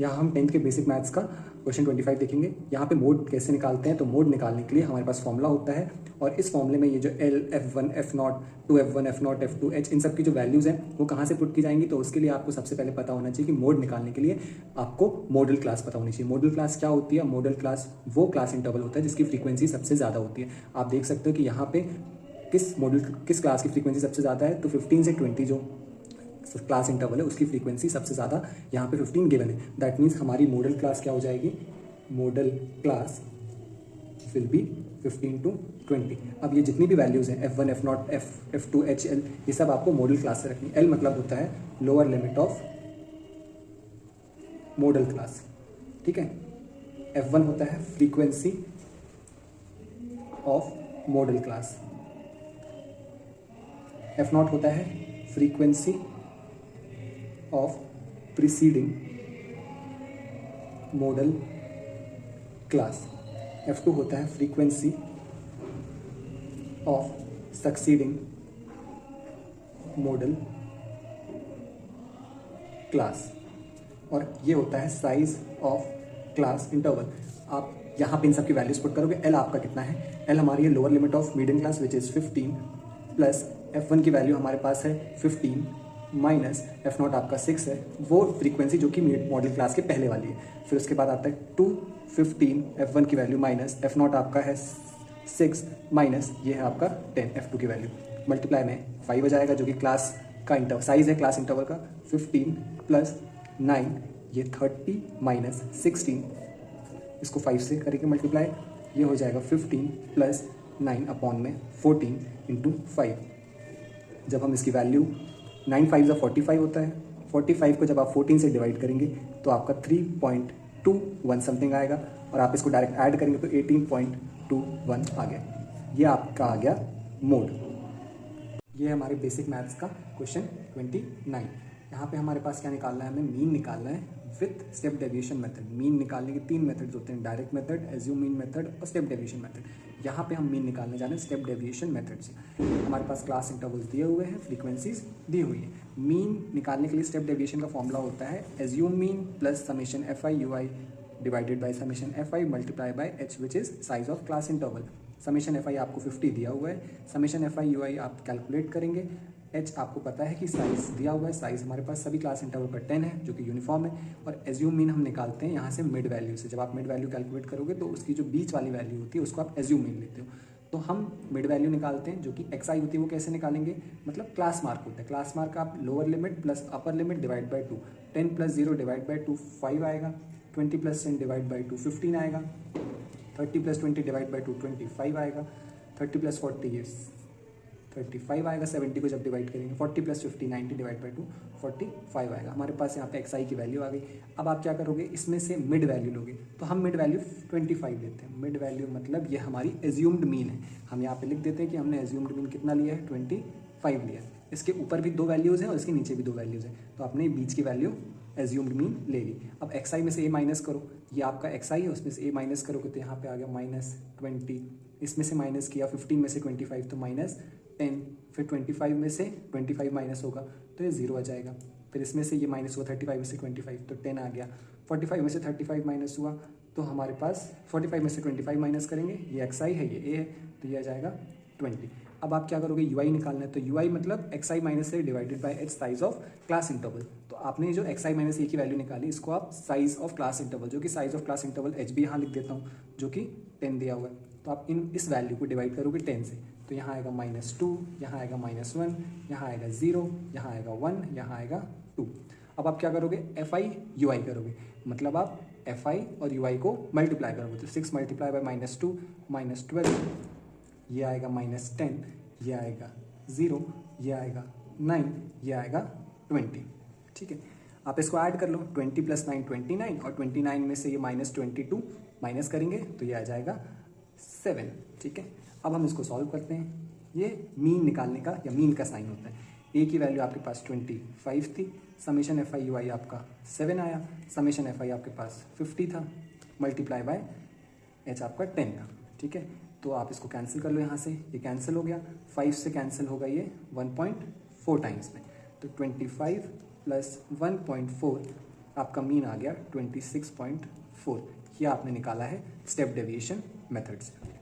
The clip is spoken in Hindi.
यहाँ हम 10th के बेसिक मैथ्स का क्वेश्चन 25 देखेंगे। यहाँ पे मोड कैसे निकालते हैं, तो मोड निकालने के लिए हमारे पास फॉर्मूला होता है और इस फॉर्मूले में ये जो L, F1, F0, 2F1, F0, F2, H इन सब की जो वैल्यूज़ हैं वो कहाँ से पुट की जाएंगी। तो उसके लिए आपको सबसे पहले पता होना चाहिए कि मोड निकालने के लिए आपको मॉडल क्लास पता होनी चाहिए। मॉडल क्लास क्या होती है? मॉडल क्लास वो क्लास इंटरवल होता है जिसकी फ्रीक्वेंसी सबसे ज़्यादा होती है। आप देख सकते हो कि यहाँ पे किस क्लास की फ्रीक्वेंसी सबसे ज़्यादा है, तो 15 से 20 जो क्लास इंटरवल है उसकी फ्रीक्वेंसी सबसे ज़्यादा यहाँ पे 15 गिवन है। दैट मीन्स हमारी मॉडल क्लास क्या हो जाएगी? Model class will be 15 to 20। अब ये जितनी भी वैल्यूज़ हैं F1, F0, F2, H, L, ये सब आपको मॉडल क्लास से रखनी है। L मतलब होता है lower limit of model class, ठीक है। F1 होता है frequency of model class, F0 होता है frequency of preceding model class, F2 होता है frequency of succeeding model class, और ये होता है साइज ऑफ क्लास इंटरवल। आप यहाँ पे इन सब की वैल्यूज पुट करोगे। L आपका कितना है? L हमारी है lower limit of medium class which is 15 plus F1 की वैल्यू हमारे पास है 15 माइनस F0 आपका 6 है, वो फ्रीक्वेंसी जो कि मॉडल क्लास के पहले वाली है। फिर उसके बाद आता है 215 F1 की वैल्यू माइनस F0 आपका है 6 माइनस ये है आपका 10 F2 की वैल्यू, मल्टीप्लाई में 5 आ जाएगा जो कि क्लास का इंटरवल साइज है क्लास इंटरवल का। 15 प्लस 9 ये 30 माइनस 16, इसको 5 से करेंगे मल्टीप्लाई, ये हो जाएगा 15 प्लस 9 अपॉन में 14 इंटू 5। जब हम इसकी वैल्यू 9 5 जा 45 होता है, 45 को जब आप 14 से डिवाइड करेंगे तो आपका 3.21 समथिंग आएगा, और आप इसको डायरेक्ट ऐड करेंगे तो 18.21 आ गया। ये आपका आ गया मोड। ये है हमारे बेसिक मैथ्स का क्वेश्चन 29। यहाँ पे हमारे पास क्या निकालना है? हमें मीन निकालना है with step deviation method. Mean निकालने के 3 मेथड्स होते हैं, direct method, assume mean method और स्टेप डेविएशन मेथड। यहाँ पे हम मीन निकालने जा रहे हैं स्टेप डेविएशन मेथड से। हमारे पास क्लास इंटरवल्स दिए हुए हैं, फ्रीक्वेंसीज दी हुई है। मीन निकालने के लिए स्टेप डेविएशन का फॉर्मूला होता है assume mean plus summation FI UI divided by summation FI multiply by H which is size of class interval. Summation FI आपको 50 दिया हुआ है, समेशन FI UI आप कैलकुलेट करेंगे। H आपको पता है कि साइज दिया हुआ है, साइज हमारे पास सभी क्लास इंटरवल पर 10 है जो कि यूनिफॉर्म है। और एज्यूम मीन हम निकालते हैं यहाँ से मिड वैल्यू से। जब आप मिड वैल्यू कैलकुलेट करोगे तो उसकी जो बीच वाली वैल्यू होती है उसको आप एज्यूम मीन लेते हो। तो हम मिड वैल्यू निकालते हैं जो कि XI होती है। वो कैसे निकालेंगे? मतलब क्लास मार्क होता है, क्लास मार्क आप lower limit plus upper limit divide by 2, 10 plus 0 divide by 2 5 आएगा, 20 प्लस 10 डिवाइड बाई 2 15 आएगा, 30 प्लस 20 डिवाइड बाई 2 25 आएगा, 30 प्लस 40 ये 35 आएगा, 70 को जब डिवाइड करेंगे 40 प्लस 50 90 डिवाइड बाई 2 45 आएगा। हमारे पास यहाँ पे XI की वैल्यू आ गई। अब आप क्या करोगे? इसमें से मिड वैल्यू लोगे, तो हम मिड वैल्यू 25 लेते हैं। मिड वैल्यू मतलब ये हमारी एज्यूम्ड मीन है। हम यहाँ पे लिख देते हैं कि हमने एज्यूम्ड मीन कितना लिया है? 25 लिया है। इसके ऊपर भी 2 वैल्यूज़ हैं और इसके नीचे भी 2 वैल्यूज़ हैं, तो आपने बीच की वैल्यू एज्यूम्ड मीन ले ली। अब XI में से A माइनस करो, ये आपका XI है, उसमें से A माइनस करोगे तो यहाँ पे आ गया -20, इसमें से माइनस किया 15 में से 25 तो -10, फिर 25 में से 25 माइनस होगा तो ये 0 आ जाएगा। फिर इसमें से ये माइनस हुआ 35 में से 25 तो 10 आ गया। 45 में से 35 माइनस हुआ तो हमारे पास 45 में से 25 माइनस करेंगे, ये XI है, ये A है, तो ये आ जाएगा 20। अब आप क्या करोगे? UI निकालना है, तो UI मतलब XI माइनस से divided by H size of class interval. तो आपने जो XI माइनस A की वैल्यू निकाली इसको आप साइज ऑफ क्लास इंटरवल, जो कि size of class interval H भी यहाँ लिख देता हूँ जो कि 10 दिया हुआ है, तो आप इस वैल्यू को डिवाइड करोगे 10 से, तो यहाँ आएगा -2, यहाँ आएगा -1, यहाँ आएगा 0, यहाँ आएगा 1, यहाँ आएगा 2। अब आप क्या करोगे? FI UI करोगे, मतलब आप FI और UI को मल्टीप्लाई करोगे, तो 6 मल्टीप्लाई बाई -2 -12, ये आएगा -10, ये आएगा 0, ये आएगा 9, ये आएगा 20। ठीक है, आप इसको ऐड कर लो, 20 प्लस 9 29, और 29 में से ये -22 माइनस करेंगे तो ये आ जाएगा 7। ठीक है, अब हम इसको सॉल्व करते हैं। ये मीन निकालने का या मीन का साइन होता है। A की वैल्यू आपके पास 25 थी, समेशन FI UI आपका 7 आया, समेशन FI आपके पास 50 था, मल्टीप्लाई बाय H आपका 10 था। ठीक है, तो आप इसको कैंसिल कर लो, यहाँ से ये कैंसिल हो गया, 5 से कैंसिल होगा ये 1.4 टाइम्स में, तो 25 प्लस 1.4 आपका मीन आ गया 26.4। ये आपने निकाला है स्टेप डेविएशन मेथड से।